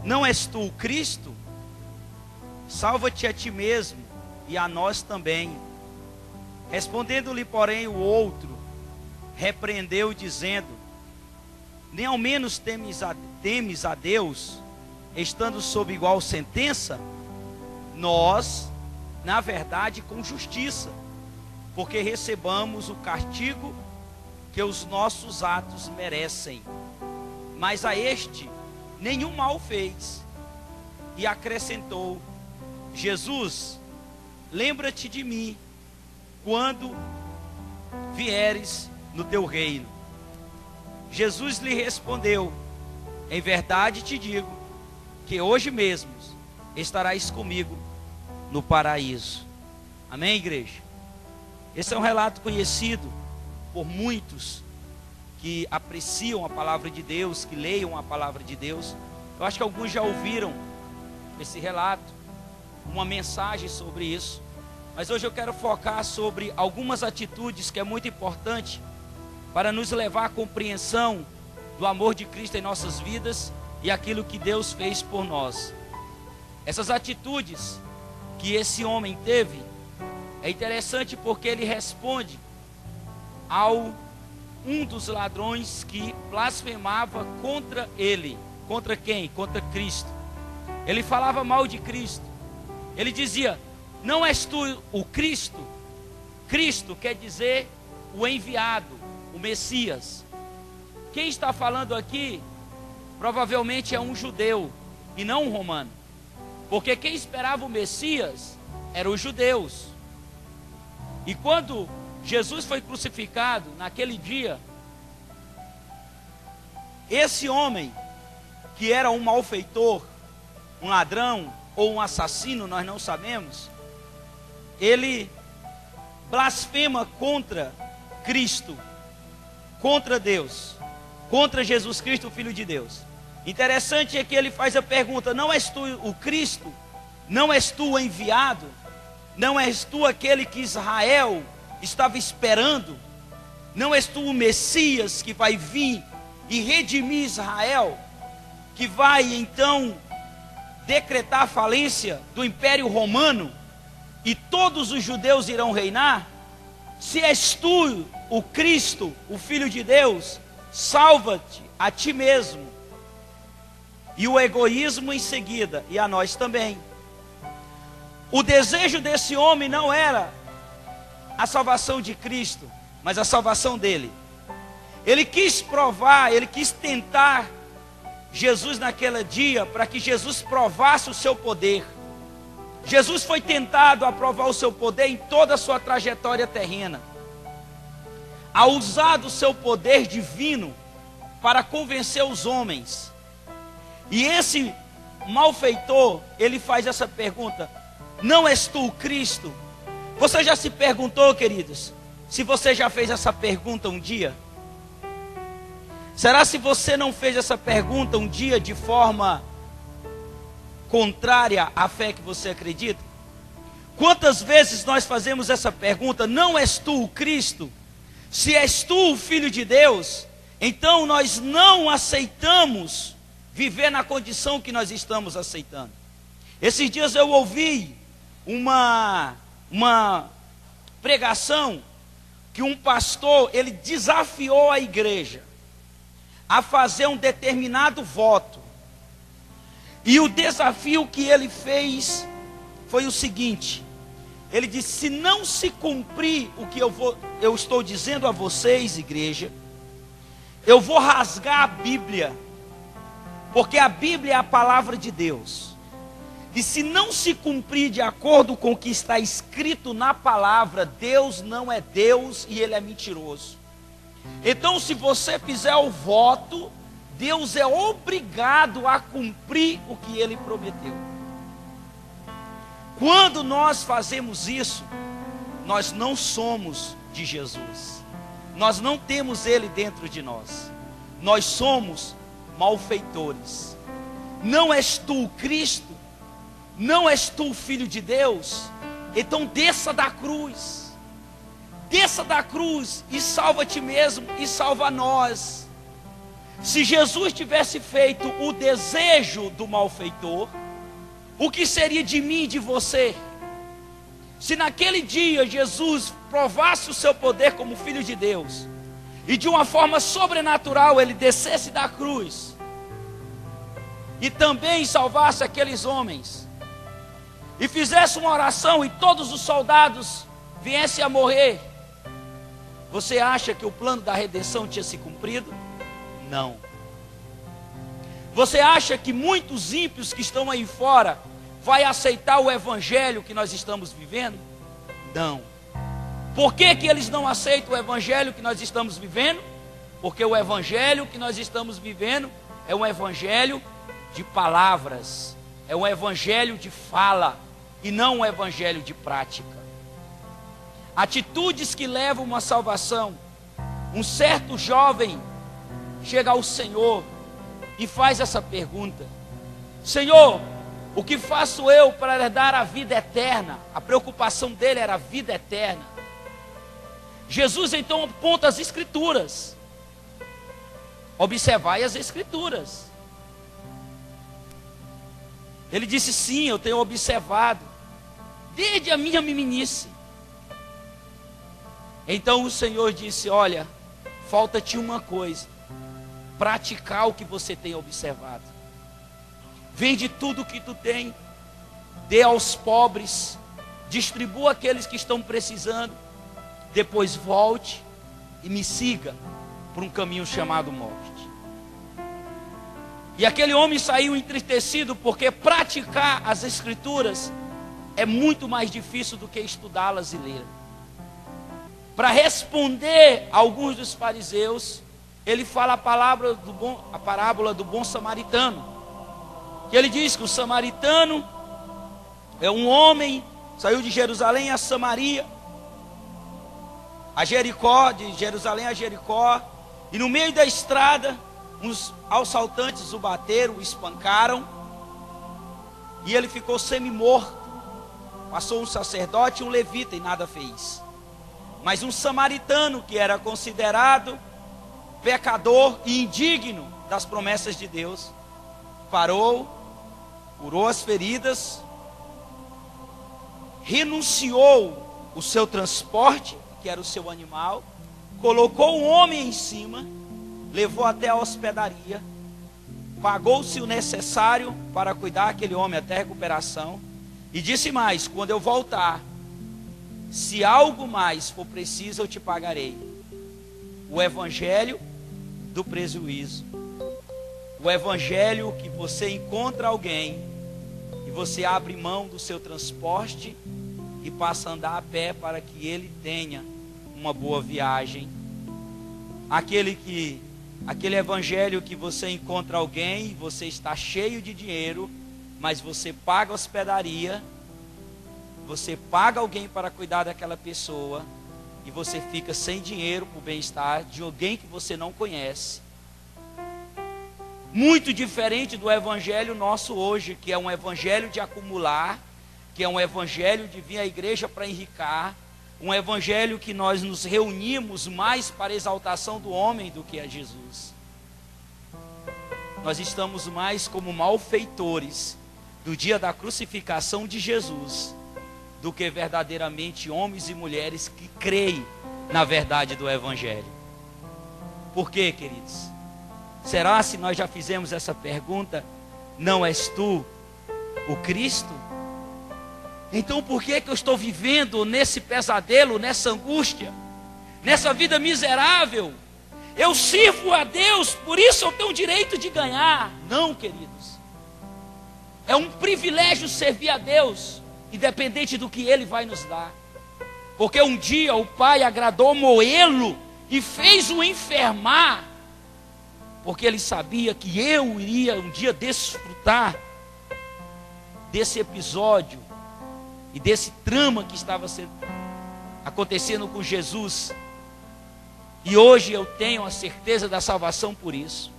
não és tu o Cristo? Salva-te a ti mesmo e a nós também. Respondendo-lhe, porém, o outro, repreendeu, dizendo: nem ao menos temes a Deus, estando sob igual sentença? Nós, na verdade, com justiça, porque recebamos o castigo que os nossos atos merecem. Mas a este nenhum mal fez. E acrescentou: Jesus, lembra-te de mim quando vieres no teu reino. Jesus lhe respondeu: em verdade te digo que hoje mesmo estarás comigo no paraíso. Amém, igreja? Esse é um relato conhecido por muitos que apreciam a palavra de Deus, que leiam a palavra de Deus. Eu acho que alguns já ouviram esse relato, uma mensagem sobre isso. Mas hoje eu quero focar sobre algumas atitudes que é muito importante para nos levar à compreensão do amor de Cristo em nossas vidas e aquilo que Deus fez por nós. Essas atitudes que esse homem teve, é interessante porque ele responde ao um dos ladrões que blasfemava contra ele. Contra quem? Contra Cristo. Ele falava mal de Cristo. Ele dizia: não és tu o Cristo? Cristo quer dizer o enviado, o Messias. Quem está falando aqui provavelmente é um judeu e não um romano, porque quem esperava o Messias eram os judeus. E quando Jesus foi crucificado naquele dia, esse homem, que era um malfeitor, um ladrão ou um assassino, nós não sabemos, ele blasfema contra Cristo, contra Deus, contra Jesus Cristo, o Filho de Deus. Interessante é que ele faz a pergunta: não és tu o Cristo? Não és tu o enviado? Não és tu aquele que Israel estava esperando? Não és tu o Messias que vai vir e redimir Israel? Que vai então decretar a falência do Império Romano e todos os judeus irão reinar? Se és tu o Cristo, o Filho de Deus, salva-te a ti mesmo. E o egoísmo em seguida, e a nós também. O desejo desse homem não era a salvação de Cristo, mas a salvação dele. Ele quis provar, ele quis tentar Jesus naquele dia, para que Jesus provasse o seu poder. Jesus foi tentado a provar o seu poder em toda a sua trajetória terrena, a usar do seu poder divino para convencer os homens. E esse malfeitor, ele faz essa pergunta: não és tu o Cristo? Você já se perguntou, queridos, se você já fez essa pergunta um dia? Será se você não fez essa pergunta um dia de forma contrária à fé que você acredita? Quantas vezes nós fazemos essa pergunta: não és tu o Cristo? Se és tu o Filho de Deus, então nós não aceitamos viver na condição que nós estamos aceitando. Esses dias eu ouvi uma pregação que um pastor, ele desafiou a igreja a fazer um determinado voto. E o desafio que ele fez foi o seguinte: ele disse: se não se cumprir o que eu estou dizendo a vocês, igreja, eu vou rasgar a Bíblia, porque a Bíblia é a palavra de Deus. E se não se cumprir de acordo com o que está escrito na palavra, Deus não é Deus e Ele é mentiroso. Então, se você fizer o voto, Deus é obrigado a cumprir o que Ele prometeu. Quando nós fazemos isso, nós não somos de Jesus. Nós não temos Ele dentro de nós. Nós somos malfeitores. Não és tu o Cristo? Não és tu o Filho de Deus? Então desça da cruz. Desça da cruz e salva a ti mesmo e salva a nós. Se Jesus tivesse feito o desejo do malfeitor, o que seria de mim e de você? Se naquele dia Jesus provasse o seu poder como Filho de Deus, e de uma forma sobrenatural ele descesse da cruz, e também salvasse aqueles homens, e fizesse uma oração, e todos os soldados viessem a morrer, você acha que o plano da redenção tinha se cumprido? Não. Você acha que muitos ímpios que estão aí fora vai aceitar o evangelho que nós estamos vivendo? Não. Por que eles não aceitam o evangelho que nós estamos vivendo? Porque o evangelho que nós estamos vivendo é um evangelho de palavras, é um evangelho de fala, e não um evangelho de prática. Atitudes que levam uma salvação. Um certo jovem chega ao Senhor e faz essa pergunta: Senhor, o que faço eu para herdar a vida eterna? A preocupação dele era a vida eterna. Jesus então aponta as Escrituras. Observai as Escrituras. Ele disse: sim, eu tenho observado desde a minha meninice. Então o Senhor disse: olha, falta-te uma coisa: praticar o que você tem observado. Vende tudo o que tu tem, dê aos pobres, distribua aqueles que estão precisando, depois volte e me siga por um caminho chamado morte. E aquele homem saiu entristecido, porque praticar as Escrituras é muito mais difícil do que estudá-las e ler. Para responder a alguns dos fariseus, ele fala a parábola do bom samaritano. Que ele diz que o samaritano é um homem, saiu de Jerusalém a Samaria, a Jericó, de Jerusalém a Jericó, e no meio da estrada, uns assaltantes o bateram, o espancaram, e ele ficou semi-morto. Passou um sacerdote e um levita e nada fez. Mas um samaritano, que era considerado pecador e indigno das promessas de Deus, parou, curou as feridas, renunciou o seu transporte, que era o seu animal, colocou um homem em cima, levou até a hospedaria, pagou-se o necessário para cuidar daquele homem até a recuperação, e disse mais: quando eu voltar, se algo mais for preciso, eu te pagarei. O evangelho do prejuízo. O evangelho que você encontra alguém e você abre mão do seu transporte e passa a andar a pé para que ele tenha uma boa viagem. Aquele evangelho que você encontra alguém e você está cheio de dinheiro, mas você paga a hospedaria, você paga alguém para cuidar daquela pessoa, e você fica sem dinheiro para o bem-estar de alguém que você não conhece. Muito diferente do evangelho nosso hoje, que é um evangelho de acumular, que é um evangelho de vir à igreja para enricar, um evangelho que nós nos reunimos mais para a exaltação do homem do que a Jesus. Nós estamos mais como malfeitores do dia da crucificação de Jesus, do que verdadeiramente homens e mulheres que creem na verdade do evangelho. Por quê, queridos? Será, se nós já fizemos essa pergunta, não és tu o Cristo? Então por que eu estou vivendo nesse pesadelo, nessa angústia, nessa vida miserável? Eu sirvo a Deus, por isso eu tenho o direito de ganhar. Não, queridos. É um privilégio servir a Deus, independente do que Ele vai nos dar. Porque um dia o Pai agradou moê-lo e fez-o enfermar, porque Ele sabia que eu iria um dia desfrutar desse episódio e desse trama que estava acontecendo com Jesus. E hoje eu tenho a certeza da salvação por isso.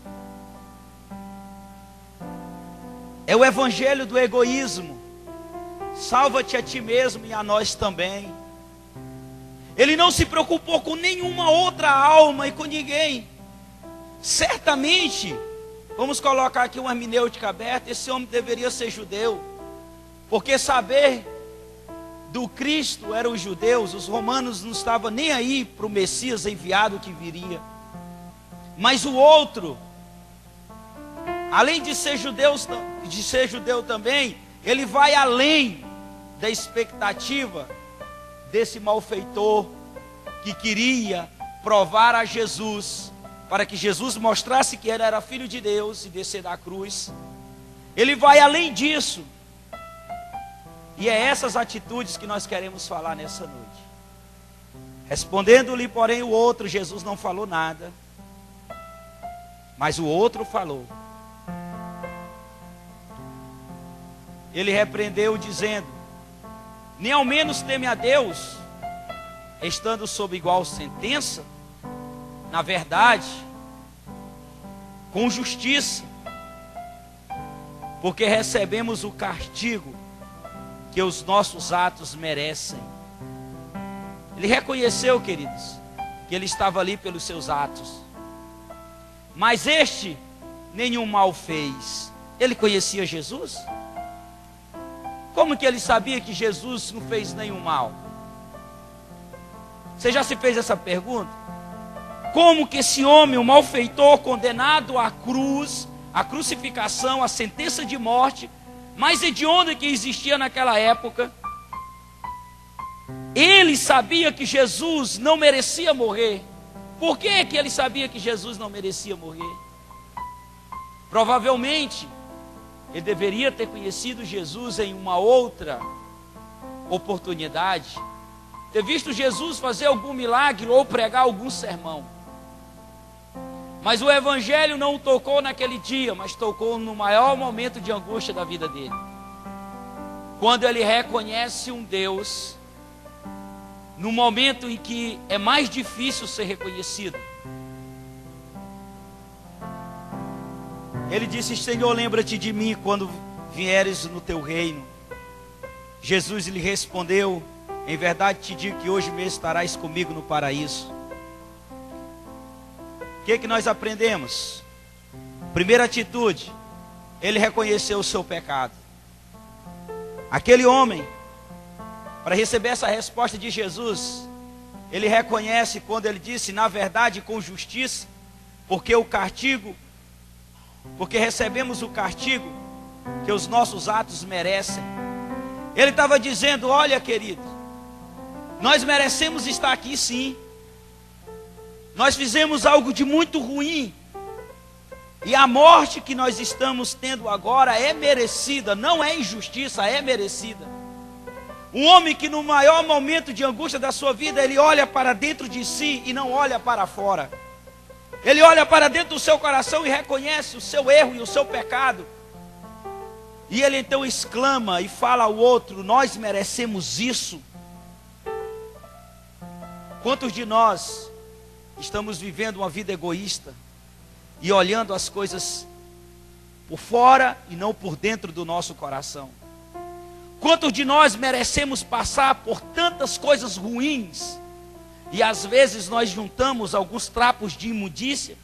É o evangelho do egoísmo. Salva-te a ti mesmo e a nós também. Ele não se preocupou com nenhuma outra alma e com ninguém. certamente, vamos colocar aqui uma hermenêutica aberta, esse homem deveria ser judeu, porque saber do Cristo eram os judeus, os romanos não estavam nem aí para o Messias enviado que viria. Mas o outro, além de ser judeu também, ele vai além da expectativa desse malfeitor que queria provar a Jesus, para que Jesus mostrasse que ele era filho de Deus e descer da cruz. Ele vai além disso. E é essas atitudes que nós queremos falar nessa noite. Respondendo-lhe, porém, o outro, Jesus não falou nada, mas o outro falou. Ele repreendeu dizendo: nem ao menos teme a Deus, estando sob igual sentença? Na verdade, com justiça, porque recebemos o castigo que os nossos atos merecem. Ele reconheceu, queridos, que ele estava ali pelos seus atos, mas este nenhum mal fez. Ele conhecia Jesus? Como que ele sabia que Jesus não fez nenhum mal? Você já se fez essa pergunta? Como que esse homem, o malfeitor, condenado à cruz, à crucificação, à sentença de morte, mais hedionda que existia naquela época, ele sabia que Jesus não merecia morrer. Por que que ele sabia que Jesus não merecia morrer? Provavelmente ele deveria ter conhecido Jesus em uma outra oportunidade, ter visto Jesus fazer algum milagre ou pregar algum sermão. Mas o evangelho não o tocou naquele dia, mas tocou no maior momento de angústia da vida dele, quando ele reconhece um Deus, no momento em que é mais difícil ser reconhecido. Ele disse: Senhor, lembra-te de mim quando vieres no teu reino. Jesus lhe respondeu: em verdade te digo que hoje mesmo estarás comigo no paraíso. O que nós aprendemos? Primeira atitude, ele reconheceu o seu pecado. Aquele homem, para receber essa resposta de Jesus, ele reconhece quando ele disse: na verdade, com justiça, porque recebemos o castigo que os nossos atos merecem. Ele estava dizendo: olha, querido, nós merecemos estar aqui sim. Nós fizemos algo de muito ruim, e a morte que nós estamos tendo agora é merecida, não é injustiça, é merecida. Um homem que no maior momento de angústia da sua vida, ele olha para dentro de si e não olha para fora. Ele olha para dentro do seu coração e reconhece o seu erro e o seu pecado. E ele então exclama e fala ao outro: nós merecemos isso. Quantos de nós estamos vivendo uma vida egoísta e olhando as coisas por fora e não por dentro do nosso coração? Quantos de nós merecemos passar por tantas coisas ruins e às vezes nós juntamos alguns trapos de imundícia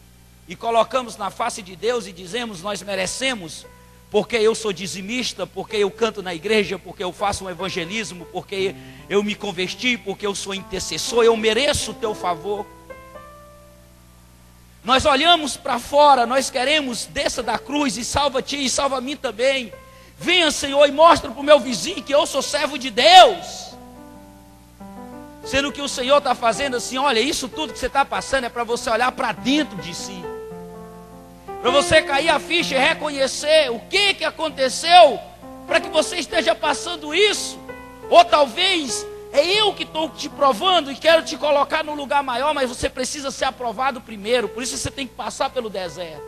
e colocamos na face de Deus e dizemos: nós merecemos, porque eu sou dizimista, porque eu canto na igreja, porque eu faço um evangelismo, porque eu me converti, porque eu sou intercessor, eu mereço o teu favor. Nós olhamos para fora, nós queremos: desça da cruz e salva-te e salva a mim também. Venha, Senhor, e mostra para o meu vizinho que eu sou servo de Deus. Sendo que o Senhor está fazendo assim: olha, isso tudo que você está passando é para você olhar para dentro de si, para você cair a ficha e reconhecer o que aconteceu para que você esteja passando isso. Ou talvez é eu que estou te provando e quero te colocar num lugar maior, mas você precisa ser aprovado primeiro. Por isso você tem que passar pelo deserto.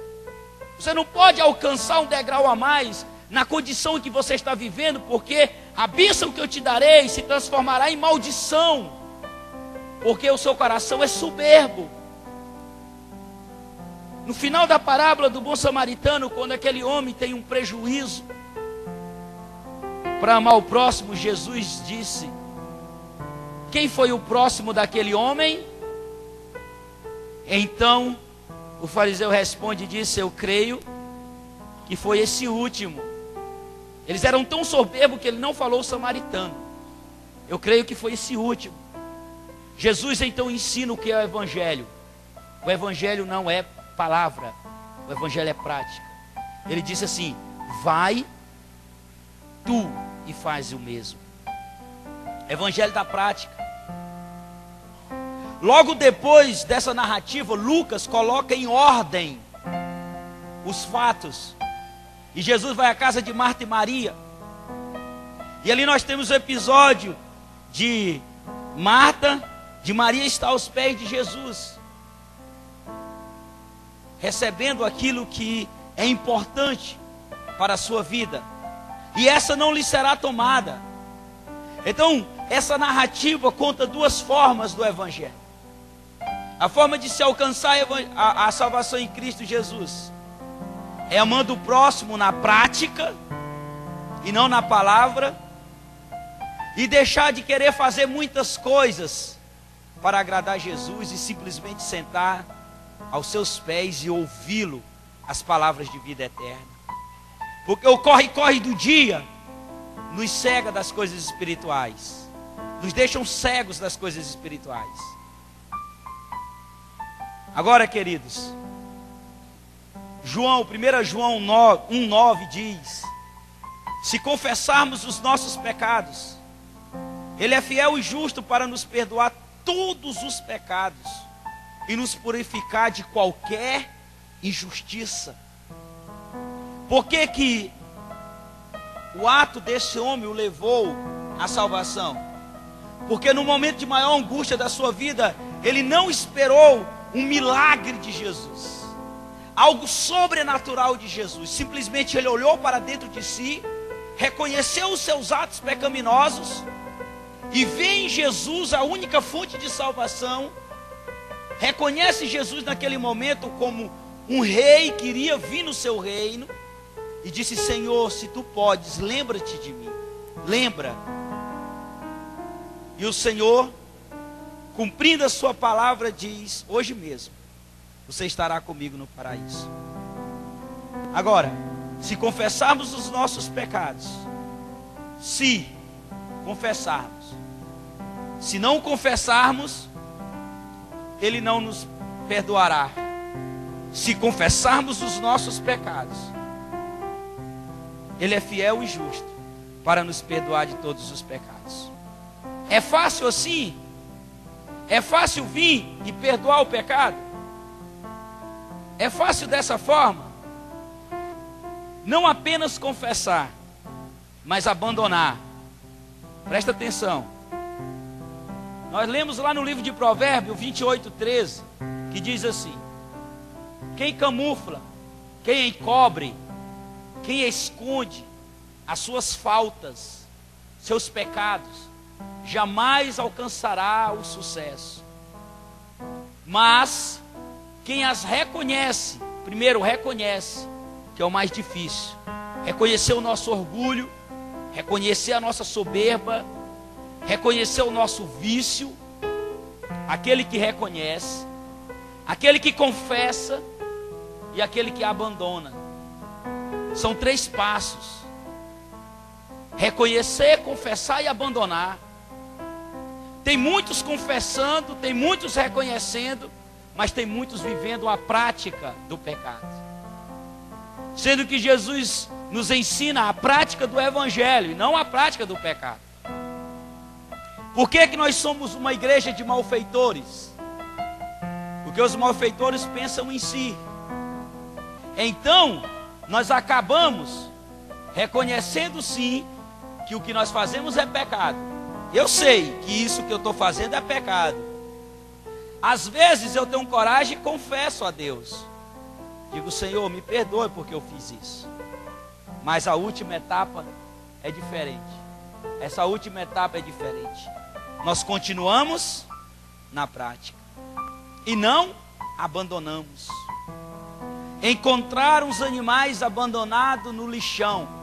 Você não pode alcançar um degrau a mais na condição em que você está vivendo, porque a bênção que eu te darei se transformará em maldição, porque o seu coração é soberbo. No final da parábola do bom samaritano, quando aquele homem tem um prejuízo para amar o próximo, Jesus disse: quem foi o próximo daquele homem? Então O fariseu responde e disse: eu creio que foi esse último. Eles eram tão soberbos que ele não falou samaritano. Eu creio que foi esse último. Jesus então ensina o que é o evangelho. O evangelho não é palavra, o evangelho é prática. Ele disse assim: vai tu e faz o mesmo. Evangelho da prática. Logo depois dessa narrativa, Lucas coloca em ordem os fatos. E Jesus vai à casa de Marta e Maria. E ali nós temos o episódio de Marta, de Maria estar aos pés de Jesus, recebendo aquilo que é importante para a sua vida. E essa não lhe será tomada. Então, essa narrativa conta duas formas do evangelho. A forma de se alcançar a salvação em Cristo Jesus é amando o próximo na prática e não na palavra, e deixar de querer fazer muitas coisas para agradar Jesus e simplesmente sentar aos seus pés e ouvi-lo, as palavras de vida eterna. Porque o corre-corre do dia nos cega das coisas espirituais, nos deixam cegos das coisas espirituais. Agora, queridos, 1 João 1,9 diz: se confessarmos os nossos pecados, Ele é fiel e justo para nos perdoar todos os pecados e nos purificar de qualquer injustiça. Por que o ato desse homem o levou à salvação? Porque no momento de maior angústia da sua vida, ele não esperou um milagre de Jesus, algo sobrenatural de Jesus. Simplesmente ele olhou para dentro de si, reconheceu os seus atos pecaminosos e vê em Jesus a única fonte de salvação. Reconhece Jesus naquele momento como um rei que iria vir no seu reino, e disse: Senhor, se tu podes, lembra-te de mim. Lembra. E o Senhor, cumprindo a sua palavra, diz: hoje mesmo você estará comigo no paraíso. Agora, se confessarmos os nossos pecados, se confessarmos, se não confessarmos, Ele não nos perdoará. Se confessarmos os nossos pecados, Ele é fiel e justo para nos perdoar de todos os pecados. É fácil assim? É fácil vir e perdoar o pecado? É fácil dessa forma? Não apenas confessar, mas abandonar. Presta atenção. Nós lemos lá no livro de Provérbios 28:13, que diz assim: quem camufla, quem encobre, quem esconde as suas faltas, seus pecados, jamais alcançará o sucesso. Mas quem as reconhece, primeiro reconhece, que é o mais difícil, reconhecer o nosso orgulho, reconhecer a nossa soberba, reconhecer o nosso vício. Aquele que reconhece, aquele que confessa e aquele que abandona. São 3 passos: reconhecer, confessar e abandonar. Tem muitos confessando, tem muitos reconhecendo, mas tem muitos vivendo a prática do pecado. Sendo que Jesus nos ensina a prática do evangelho e não a prática do pecado. Por que nós somos uma igreja de malfeitores? Porque os malfeitores pensam em si. Então, nós acabamos reconhecendo sim que o que nós fazemos é pecado. Eu sei que isso que eu estou fazendo é pecado. Às vezes eu tenho coragem e confesso a Deus. Digo: Senhor, me perdoe porque eu fiz isso. Mas a última etapa é diferente. Essa última etapa é diferente. Nós continuamos na prática e não abandonamos. Encontraram os animais abandonados no lixão.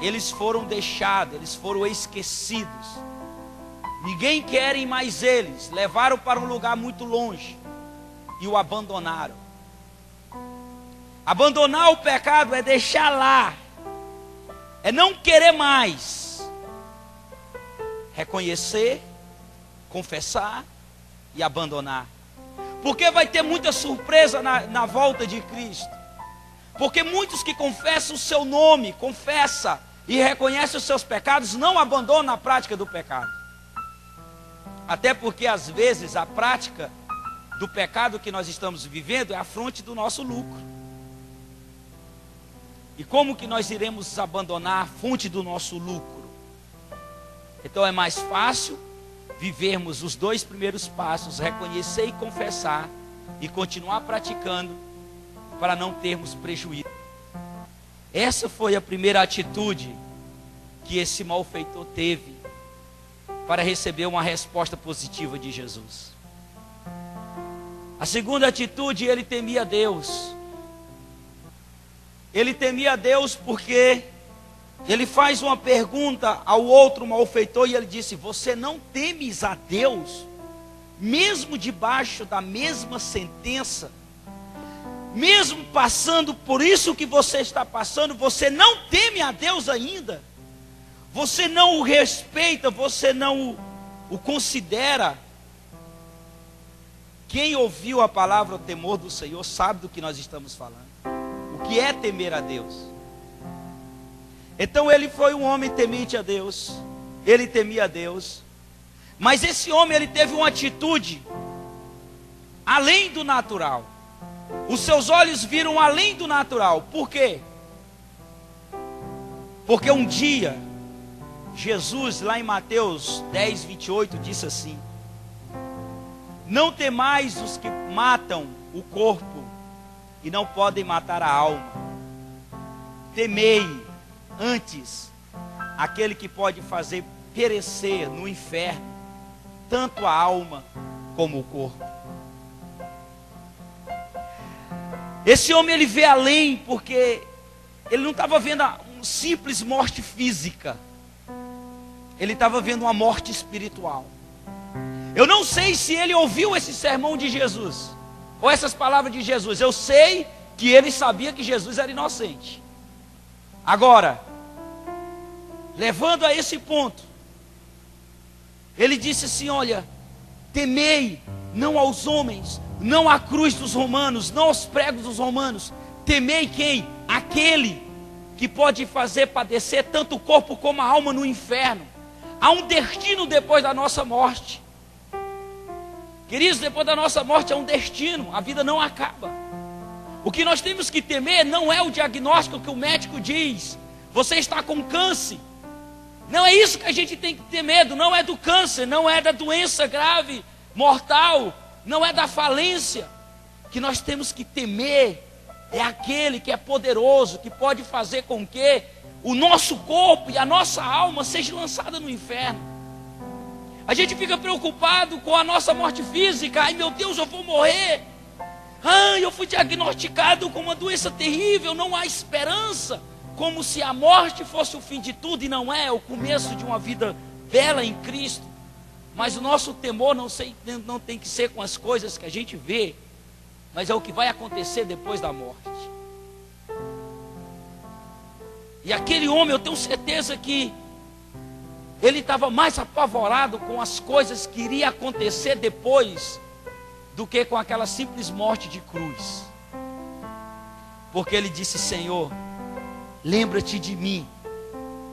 Eles foram deixados, eles foram esquecidos. Ninguém quer mais eles. Levaram para um lugar muito longe e o abandonaram. Abandonar o pecado é deixar lá, é não querer mais. Reconhecer, confessar e abandonar. Porque vai ter muita surpresa na volta de Cristo. Porque muitos que confessam o seu nome, confessam e reconhecem os seus pecados, não abandonam a prática do pecado. Até porque às vezes a prática do pecado que nós estamos vivendo é a fonte do nosso lucro. E como que nós iremos abandonar a fonte do nosso lucro? Então é mais fácil vivermos os 2 primeiros passos, reconhecer e confessar, e continuar praticando, para não termos prejuízo. Essa foi a primeira atitude que esse malfeitor teve para receber uma resposta positiva de Jesus. A segunda atitude, ele temia Deus. Ele temia Deus porque ele faz uma pergunta ao outro malfeitor e ele disse: você não temes a Deus, mesmo debaixo da mesma sentença, mesmo passando por isso que você está passando, você não teme a Deus ainda? Você não o respeita, você não o considera? Quem ouviu a palavra o temor do Senhor sabe do que nós estamos falando. O que é temer a Deus? Então ele foi um homem temente a Deus, ele temia a Deus, mas esse homem ele teve uma atitude além do natural. Os seus olhos viram além do natural. Por quê? Porque um dia Jesus, lá em Mateus 10, 28, disse assim: não temais os que matam o corpo e não podem matar a alma. Temei antes aquele que pode fazer perecer no inferno tanto a alma como o corpo. Esse homem ele vê além, porque ele não estava vendo uma simples morte física, ele estava vendo uma morte espiritual. Eu não sei se ele ouviu esse sermão de Jesus, ou essas palavras de Jesus. Eu sei que ele sabia que Jesus era inocente. Agora, levando a esse ponto, ele disse assim: olha, temei não aos homens, não à cruz dos romanos, não aos pregos dos romanos. Temei quem? Aquele que pode fazer padecer tanto o corpo como a alma no inferno. Há um destino depois da nossa morte. Queridos, depois da nossa morte há um destino, a vida não acaba. O que nós temos que temer não é o diagnóstico que o médico diz: você está com câncer. Não é isso que a gente tem que ter medo, não é do câncer, não é da doença grave, mortal, não é da falência. O que nós temos que temer é aquele que é poderoso, que pode fazer com que o nosso corpo e a nossa alma seja lançada no inferno. A gente fica preocupado com a nossa morte física. Ai meu Deus, eu vou morrer. Ai, eu fui diagnosticado com uma doença terrível, não há esperança. Como se a morte fosse o fim de tudo, e não é, o começo de uma vida bela em Cristo. Mas o nosso temor não tem que ser com as coisas que a gente vê, mas é o que vai acontecer depois da morte. E aquele homem, eu tenho certeza que ele estava mais apavorado com as coisas que iriam acontecer depois do que com aquela simples morte de cruz. Porque ele disse: Senhor, lembra-te de mim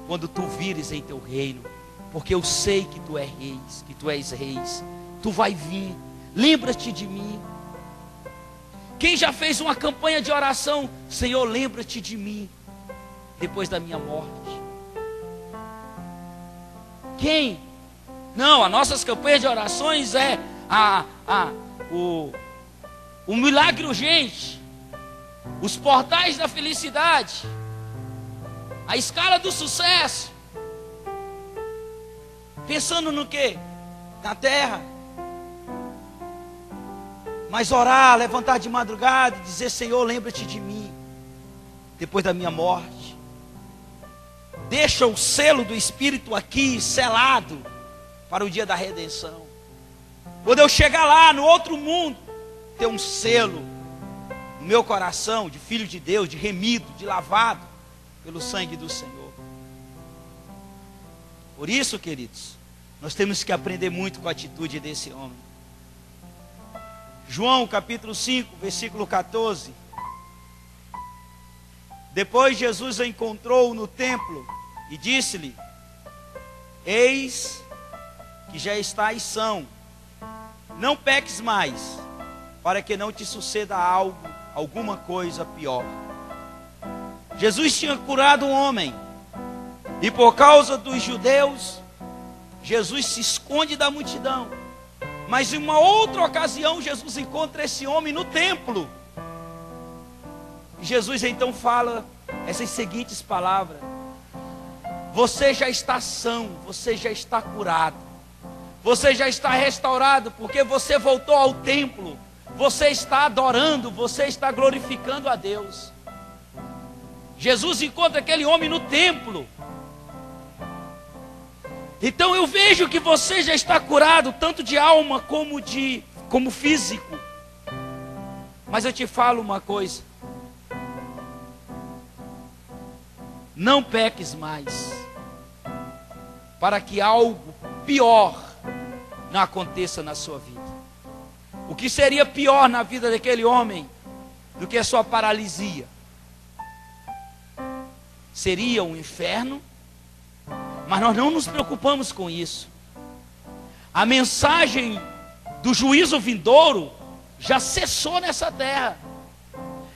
quando tu vires em teu reino, porque eu sei que tu és reis, tu vai vir, lembra-te de mim. Quem já fez uma campanha de oração: Senhor, lembra-te de mim depois da minha morte? Quem? Não, as nossas campanhas de orações é o milagre urgente, os portais da felicidade, a escala do sucesso. Pensando no quê? Na terra. Mas orar, levantar de madrugada e dizer: Senhor, lembra-te de mim depois da minha morte. Deixa o selo do Espírito aqui selado para o dia da redenção. Quando eu chegar lá no outro mundo, ter um selo meu coração de filho de Deus, de remido, de lavado pelo sangue do Senhor. Por isso, queridos, nós temos que aprender muito com a atitude desse homem. João capítulo 5, versículo 14. Depois Jesus o encontrou no templo e disse-lhe: eis que já estás são, não peques mais, para que não te suceda alguma coisa pior. Jesus tinha curado um homem, e por causa dos judeus, Jesus se esconde da multidão. Mas em uma outra ocasião, Jesus encontra esse homem no templo. E Jesus então fala essas seguintes palavras: você já está são, você já está curado, você já está restaurado, porque você voltou ao templo, você está adorando, você está glorificando a Deus. Jesus encontra aquele homem no templo. Então eu vejo que você já está curado, tanto de alma como físico. Mas eu te falo uma coisa: não peques mais, para que algo pior não aconteça na sua vida. O que seria pior na vida daquele homem do que a sua paralisia? Seria um inferno. Mas nós não nos preocupamos com isso. A mensagem do juízo vindouro já cessou nessa terra.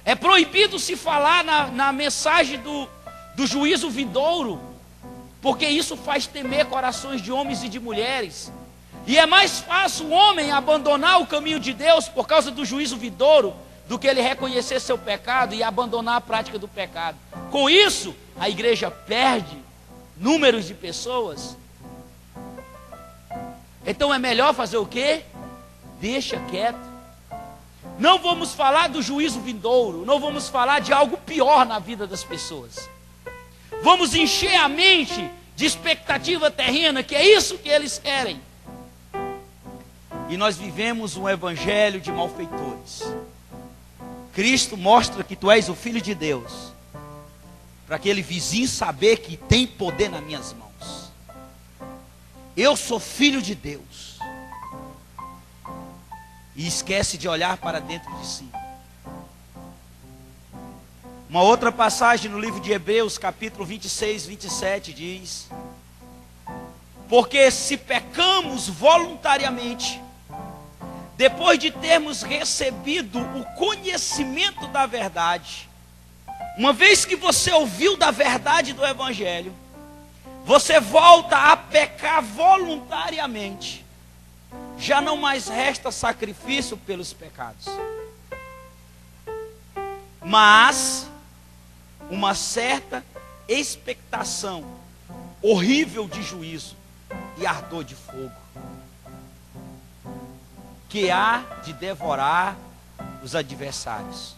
É proibido se falar na mensagem do juízo vindouro, porque isso faz temer corações de homens e de mulheres. E é mais fácil o homem abandonar o caminho de Deus por causa do juízo vindouro, do que ele reconhecer seu pecado e abandonar a prática do pecado. Com isso, a igreja perde números de pessoas. Então é melhor fazer o quê? Deixa quieto. Não vamos falar do juízo vindouro, não vamos falar de algo pior na vida das pessoas. Vamos encher a mente de expectativa terrena, que é isso que eles querem. E nós vivemos um evangelho de malfeitores. Cristo mostra que tu és o Filho de Deus, para aquele vizinho saber que tem poder nas minhas mãos. Eu sou filho de Deus. E esquece de olhar para dentro de si. Uma outra passagem no livro de Hebreus, capítulo 26, 27, diz: porque se pecamos voluntariamente, depois de termos recebido o conhecimento da verdade, uma vez que você ouviu da verdade do Evangelho, você volta a pecar voluntariamente, já não mais resta sacrifício pelos pecados, mas uma certa expectação horrível de juízo e ardor de fogo, que há de devorar os adversários.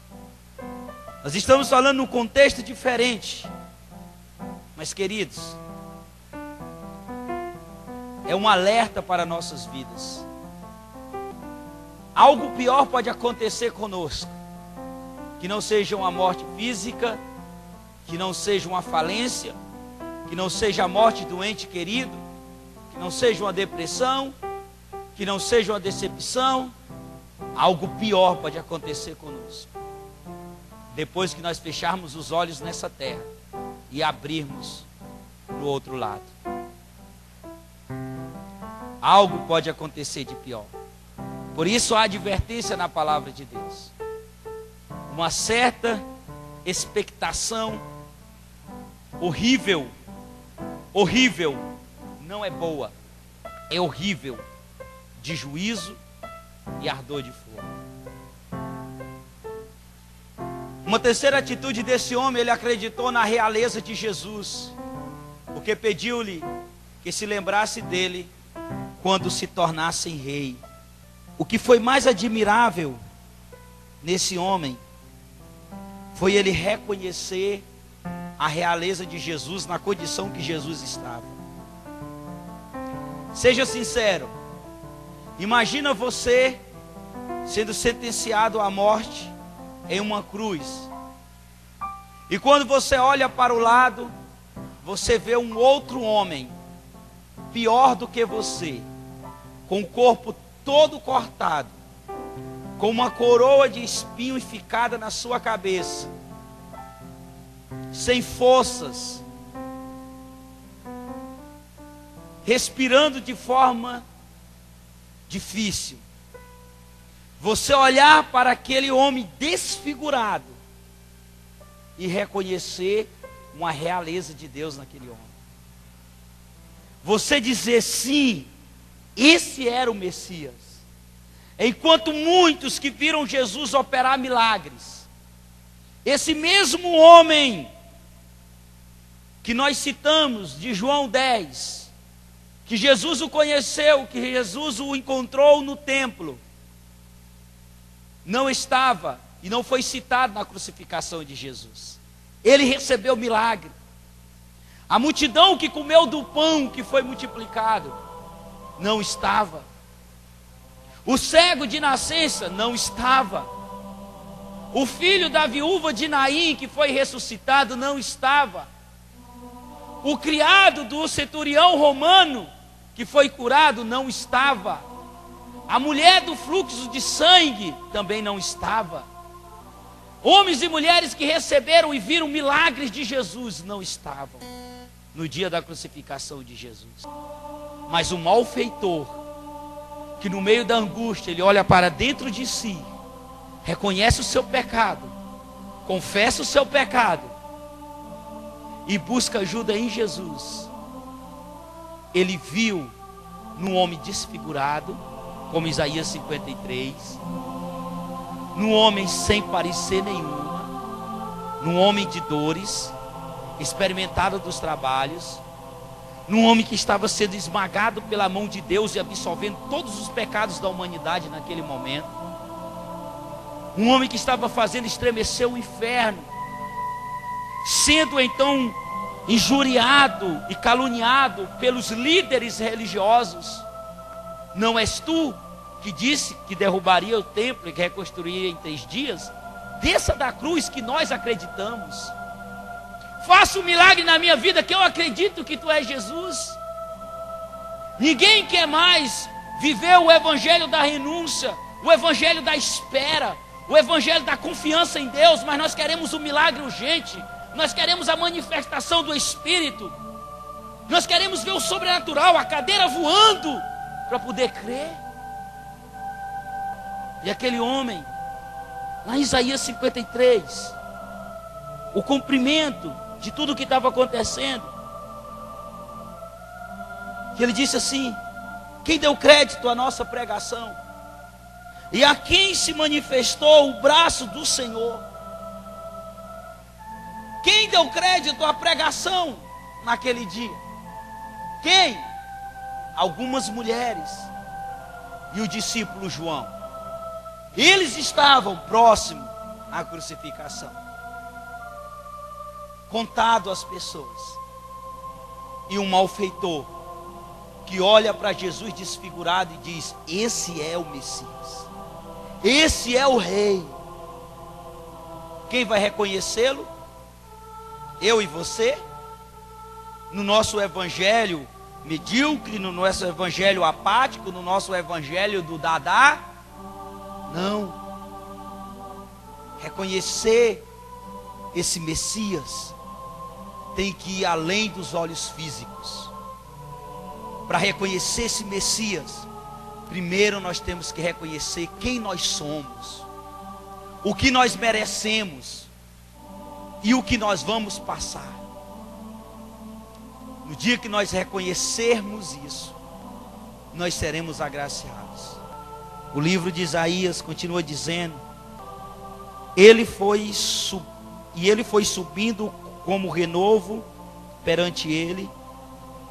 Nós estamos falando num contexto diferente, mas queridos, é um alerta para nossas vidas. Algo pior pode acontecer conosco, que não seja uma morte física, que não seja uma falência, que não seja a morte do ente querido, que não seja uma depressão, que não seja uma decepção. Algo pior pode acontecer conosco, depois que nós fecharmos os olhos nessa terra e abrirmos no outro lado. Algo pode acontecer de pior. Por isso há advertência na palavra de Deus. Uma certa expectação horrível, horrível, não é boa, é horrível, de juízo e ardor de fogo. Uma terceira atitude desse homem: ele acreditou na realeza de Jesus, porque pediu-lhe que se lembrasse dele quando se tornasse rei. O que foi mais admirável nesse homem foi ele reconhecer a realeza de Jesus na condição que Jesus estava. Seja sincero, imagina você sendo sentenciado à morte em uma cruz. E quando você olha para o lado, você vê um outro homem, pior do que você, com o corpo todo cortado, com uma coroa de espinho enficada na sua cabeça, sem forças, respirando de forma difícil. Você olhar para aquele homem desfigurado e reconhecer uma realeza de Deus naquele homem. Você dizer sim, esse era o Messias. Enquanto muitos que viram Jesus operar milagres, esse mesmo homem que nós citamos de João 10, que Jesus o conheceu, que Jesus o encontrou no templo, não estava e não foi citado na crucificação de Jesus. Ele recebeu milagre. A multidão que comeu do pão que foi multiplicado não estava. O cego de nascença não estava. O filho da viúva de Naim que foi ressuscitado não estava. O criado do centurião romano que foi curado não estava. A mulher do fluxo de sangue também não estava. Homens e mulheres que receberam e viram milagres de Jesus não estavam no dia da crucificação de Jesus. Mas o malfeitor, que no meio da angústia ele olha para dentro de si, reconhece o seu pecado, confessa o seu pecado e busca ajuda em Jesus, ele viu num homem desfigurado, como Isaías 53, num homem sem parecer nenhuma, num homem de dores, experimentado dos trabalhos, num homem que estava sendo esmagado pela mão de Deus e absolvendo todos os pecados da humanidade naquele momento, um homem que estava fazendo estremecer o inferno, sendo então injuriado e caluniado pelos líderes religiosos. Não és tu que disse que derrubaria o templo e que reconstruiria em 3 dias? Desça da cruz que nós acreditamos. Faça um milagre na minha vida que eu acredito que tu és Jesus. Ninguém quer mais viver o evangelho da renúncia, o evangelho da espera, o evangelho da confiança em Deus, mas nós queremos um milagre urgente. Nós queremos a manifestação do Espírito. Nós queremos ver o sobrenatural, a cadeira voando, para poder crer. E aquele homem, lá em Isaías 53, o cumprimento de tudo o que estava acontecendo, que ele disse assim: quem deu crédito à nossa pregação? E a quem se manifestou o braço do Senhor? Quem deu crédito à pregação naquele dia? Quem? Algumas mulheres e o discípulo João. Eles estavam próximos à crucificação, contado às pessoas. E um malfeitor que olha para Jesus desfigurado e diz: esse é o Messias, esse é o Rei. Quem vai reconhecê-lo? Eu e você? No nosso evangelho medíocre, no nosso evangelho apático, no nosso evangelho do dadá? Não. Reconhecer esse Messias tem que ir além dos olhos físicos. Para reconhecer esse Messias, primeiro nós temos que reconhecer quem nós somos, o que nós merecemos e o que nós vamos passar. No dia que nós reconhecermos isso, nós seremos agraciados. O livro de Isaías continua dizendo: ele foi subindo como renovo perante ele,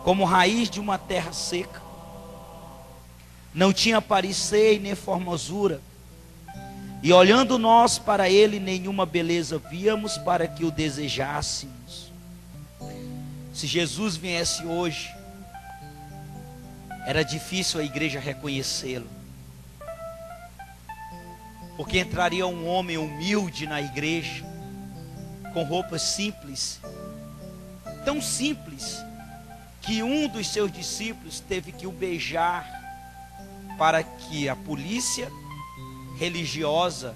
como raiz de uma terra seca. Não tinha parecer e nem formosura, e olhando nós para ele, nenhuma beleza víamos para que o desejássemos. Se Jesus viesse hoje, era difícil a igreja reconhecê-lo. Porque entraria um homem humilde na igreja, com roupas simples, tão simples, que um dos seus discípulos teve que o beijar, para que a polícia religiosa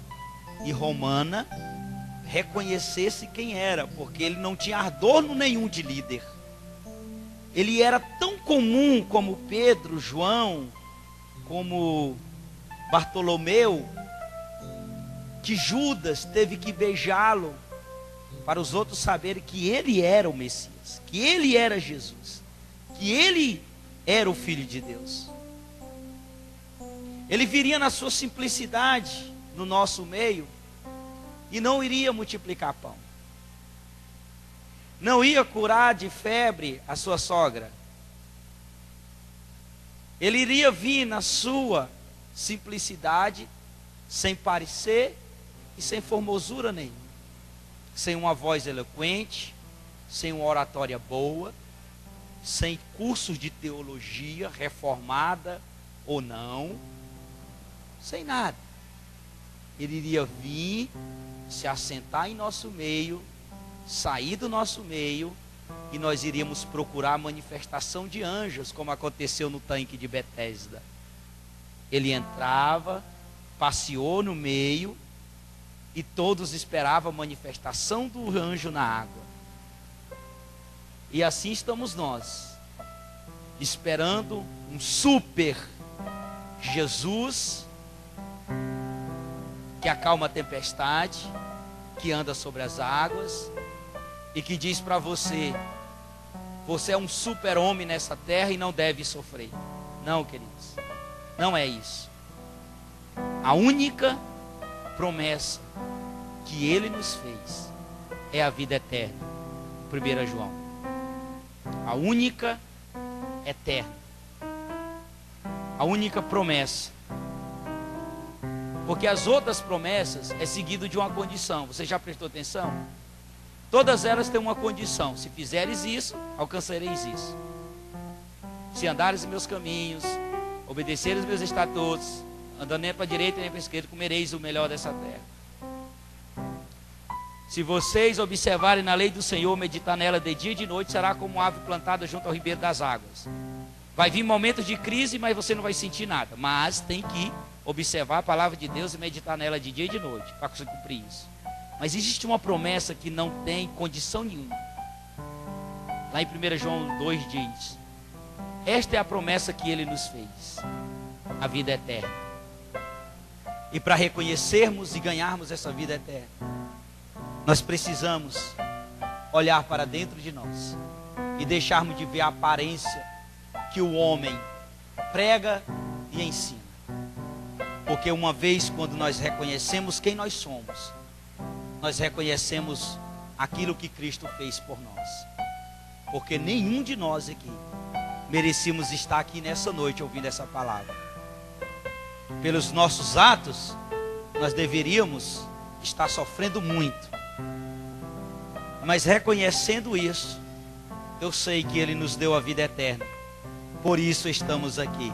e romana reconhecesse quem era, porque ele não tinha adorno nenhum de líder. Ele era tão comum como Pedro, João, como Bartolomeu, que Judas teve que beijá-lo para os outros saberem que ele era o Messias, que ele era Jesus, que ele era o Filho de Deus. Ele viria na sua simplicidade no nosso meio e não iria multiplicar pão. Não ia curar de febre a sua sogra. Ele iria vir na sua simplicidade, sem parecer e sem formosura nenhuma, sem uma voz eloquente, sem uma oratória boa, sem cursos de teologia reformada ou não, sem nada. Ele iria vir, se assentar em nosso meio, sair do nosso meio, e nós iríamos procurar a manifestação de anjos, como aconteceu no tanque de Betesda. Ele entrava, passeou no meio, e todos esperavam a manifestação do anjo na água. E assim estamos nós, esperando um super Jesus, que acalma a tempestade, que anda sobre as águas, e que diz para você: você é um super-homem nessa terra e não deve sofrer. Não, queridos, não é isso. A única promessa que Ele nos fez é a vida eterna. 1 João. A única eterna. A única promessa. Porque as outras promessas é seguido de uma condição. Você já prestou atenção? Todas elas têm uma condição: se fizeres isso, alcançareis isso. Se andares em meus caminhos, obedeceres meus estatutos, andando nem para a direita nem para a esquerda, comereis o melhor dessa terra. Se vocês observarem na lei do Senhor, meditar nela de dia e de noite, será como árvore plantada junto ao ribeiro das águas. Vai vir momentos de crise, mas você não vai sentir nada. Mas tem que observar a palavra de Deus e meditar nela de dia e de noite, para conseguir cumprir isso. Mas existe uma promessa que não tem condição nenhuma. Lá em 1 João 2 diz: esta é a promessa que Ele nos fez, a vida eterna. E para reconhecermos e ganharmos essa vida eterna, nós precisamos olhar para dentro de nós e deixarmos de ver a aparência que o homem prega e ensina. Porque uma vez quando nós reconhecemos quem nós somos, nós reconhecemos aquilo que Cristo fez por nós. Porque nenhum de nós aqui merecíamos estar aqui nessa noite ouvindo essa palavra. Pelos nossos atos, nós deveríamos estar sofrendo muito. Mas reconhecendo isso, eu sei que Ele nos deu a vida eterna. Por isso estamos aqui.